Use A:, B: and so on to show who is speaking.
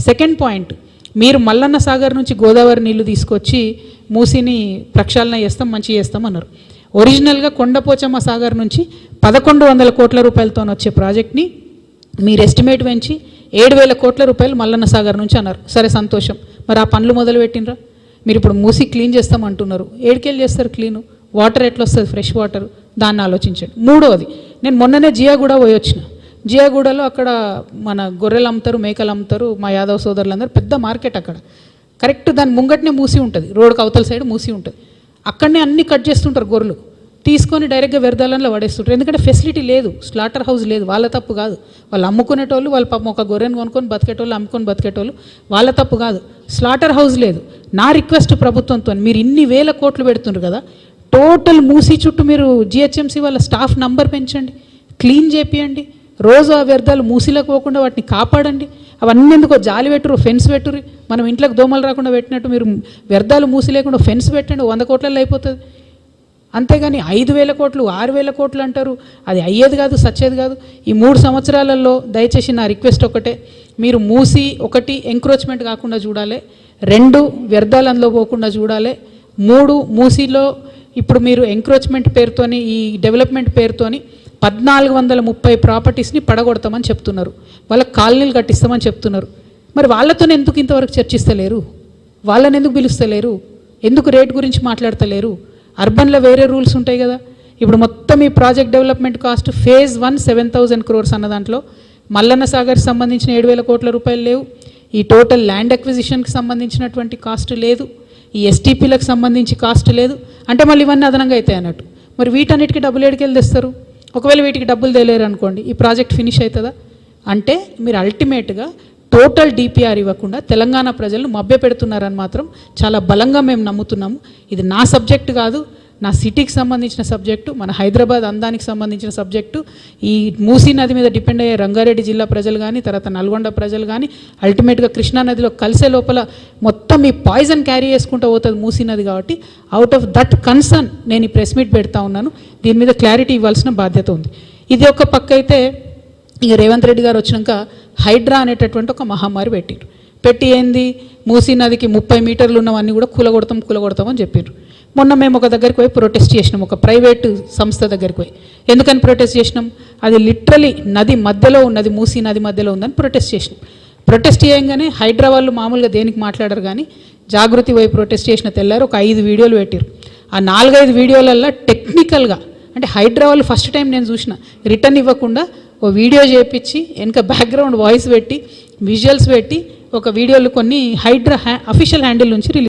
A: Second point, మీరు మల్లన్న సాగర్ నుంచి గోదావరి నీళ్లు తీసుకొచ్చి మూసిని ప్రక్షాళన చేస్తాం, మంచి చేస్తాం అన్నారు. ఒరిజినల్గా కొండపోచమ్మ సాగర్ నుంచి 1100 కోట్ల రూపాయలతో వచ్చే ప్రాజెక్ట్ని మీరు ఎస్టిమేట్ పెంచి 7,000 కోట్ల రూపాయలు మల్లన్న సాగర్ నుంచి అన్నారు. సరే, సంతోషం. మరి ఆ పనులు మొదలు పెట్టినరా? మీరు ఇప్పుడు మూసి క్లీన్ చేస్తామంటున్నారు. ఏడుకెళ్ళి చేస్తారు క్లీను? వాటర్ ఎట్లా వస్తుంది? ఫ్రెష్ వాటర్, దాన్ని ఆలోచించండి. మూడవది, నేను మొన్ననే జియాగూడ పోయి వచ్చిన. జియాగూడలో అక్కడ మన గొర్రెలు అమ్ముతారు, మేకలు అమ్ముతారు, మా యాదవ్ సోదరులందరూ, పెద్ద మార్కెట్ అక్కడ. కరెక్ట్ దాని ముంగట్నే మూసి ఉంటుంది, రోడ్కి అవతల సైడ్ మూసి ఉంటుంది. అక్కడనే అన్నీ కట్ చేస్తుంటారు గొర్రెలు, తీసుకొని డైరెక్ట్గా వ్యర్థాలలో పడేస్తుంటారు. ఎందుకంటే ఫెసిలిటీ లేదు, స్లాటర్ హౌస్ లేదు. వాళ్ళ తప్పు కాదు, వాళ్ళు అమ్ముకునేటోళ్ళు, వాళ్ళ పాపం ఒక గొర్రెను కొనుక్కొని బతికేటోళ్ళు, అమ్ముకొని బతికేటోళ్ళు, వాళ్ళ తప్పు కాదు. స్లాటర్ హౌస్ లేదు. నా రిక్వెస్ట్ ప్రభుత్వంతో, మీరు ఇన్ని వేల కోట్లు పెడుతున్నారు కదా, టోటల్ మూసి చుట్టూ మీరు జిహెచ్ఎంసీ వాళ్ళ స్టాఫ్ నంబర్ పెంచండి, క్లీన్ చేపియండి. రోజు ఆ వ్యర్థాలు మూసిలోకి పోకుండా వాటిని కాపాడండి. అవన్నీ ఎందుకో జాలి పెట్టురు, ఫెన్స్ పెట్టురు. మనం ఇంట్లోకి దోమలు రాకుండా పెట్టినట్టు మీరు వ్యర్థాలు మూసి లేకుండా ఫెన్స్ పెట్టండి, 100 కోట్లలో అయిపోతుంది. అంతేగాని 5,000 కోట్లు 6,000 కోట్లు అంటారు, అది అయ్యేది కాదు, సచ్చేది కాదు. ఈ 3 సంవత్సరాలలో దయచేసి నా రిక్వెస్ట్ ఒకటే, మీరు మూసి 1 ఎంక్రోచ్మెంట్ కాకుండా చూడాలి, 2 వ్యర్థాలు అందులో పోకుండా చూడాలి, 3 మూసిలో ఇప్పుడు మీరు ఎంక్రోచ్మెంట్ పేరుతోని, ఈ డెవలప్మెంట్ పేరుతోని 1430 ప్రాపర్టీస్ని పడగొడతామని చెప్తున్నారు. వాళ్ళకి కాలనీలు కట్టిస్తామని చెప్తున్నారు. మరి వాళ్ళతోనే ఎందుకు ఇంతవరకు చర్చిస్తలేరు? వాళ్ళని ఎందుకు పిలుస్తలేరు? ఎందుకు రేట్ గురించి మాట్లాడతలేరు? అర్బన్లో వేరే రూల్స్ ఉంటాయి కదా. ఇప్పుడు మొత్తం ఈ project development cost phase 1 7,000 crores అన్న దాంట్లో మల్లన్న సాగర్కి సంబంధించిన 7,000 కోట్ల రూపాయలు లేవు. ఈ టోటల్ ల్యాండ్ అక్విజిషన్కి సంబంధించినటువంటి కాస్ట్ లేదు, ఈ ఎస్టీపీలకు సంబంధించి కాస్ట్ లేదు. అంటే మళ్ళీ ఇవన్నీ అదనంగా అవుతాయి అన్నట్టు. మరి వీటన్నిటికీ డబ్బులు ఏడికెళ్ళి తెస్తారు? ఒకవేళ వీటికి డబ్బులు తెలియరు అనుకోండి, ఈ ప్రాజెక్ట్ ఫినిష్ అవుతుందా? అంటే మీరు అల్టిమేట్గా టోటల్ డిపిఆర్ ఇవ్వకుండా తెలంగాణ ప్రజలను మభ్య పెడుతున్నారని మాత్రం చాలా బలంగా మేము నమ్ముతున్నాము. ఇది నా సబ్జెక్టు కాదు, నా సిటీకి సంబంధించిన సబ్జెక్టు, మన హైదరాబాద్ అందానికి సంబంధించిన సబ్జెక్టు. ఈ మూసీ నది మీద డిపెండ్ అయ్యే రంగారెడ్డి జిల్లా ప్రజలు కానీ, తర్వాత నల్గొండ ప్రజలు కానీ, అల్టిమేట్గా కృష్ణా నదిలో కలిసే లోపల మొత్తం ఈ పాయిజన్ క్యారీ చేసుకుంటూ పోతుంది మూసీ నది. కాబట్టి అవుట్ ఆఫ్ దట్ కన్సర్న్ నేను ఈ ప్రెస్ మీట్ పెడతా ఉన్నాను. దీని మీద క్లారిటీ ఇవ్వాల్సిన బాధ్యత ఉంది. ఇది ఒక పక్క అయితే, ఇక రేవంత్ రెడ్డి గారు వచ్చినాక హైడ్రా అనేటటువంటి ఒక మహమ్మారి పెట్టి ఏంది, మూసీ నదికి 30 మీటర్లు ఉన్నవన్నీ కూడా కూలగొడతామని చెప్పారు. మొన్న మేము ఒక దగ్గరికి పోయి ప్రొటెస్ట్ చేసినాం, ఒక ప్రైవేటు సంస్థ దగ్గరికి పోయి. ఎందుకని ప్రొటెస్ట్ చేసినాం? అది లిటరలీ నది మధ్యలో ఉన్నది, మూసీ నది మధ్యలో ఉందని ప్రొటెస్ట్ చేసినాం. ప్రొటెస్ట్ చేయంగానే హైడ్రా వాళ్ళు మామూలుగా దేనికి మాట్లాడరు కానీ, జాగృతి పోయి ప్రొటెస్ట్ చేసిన తెల్లారు ఒక 5 వీడియోలు పెట్టారు. ఆ 4-5 వీడియోలల్లో టెక్నికల్గా, అంటే హైడ్రా వాళ్ళు ఫస్ట్ టైం నేను చూసిన, రిటర్న్ ఇవ్వకుండా ఓ వీడియో చేయించి వెనక బ్యాక్గ్రౌండ్ వాయిస్ పెట్టి, విజువల్స్ పెట్టి, ఒక వీడియోలు కొన్ని హైడ్రా అఫీషియల్ హ్యాండిల్ నుంచి రిలీజ్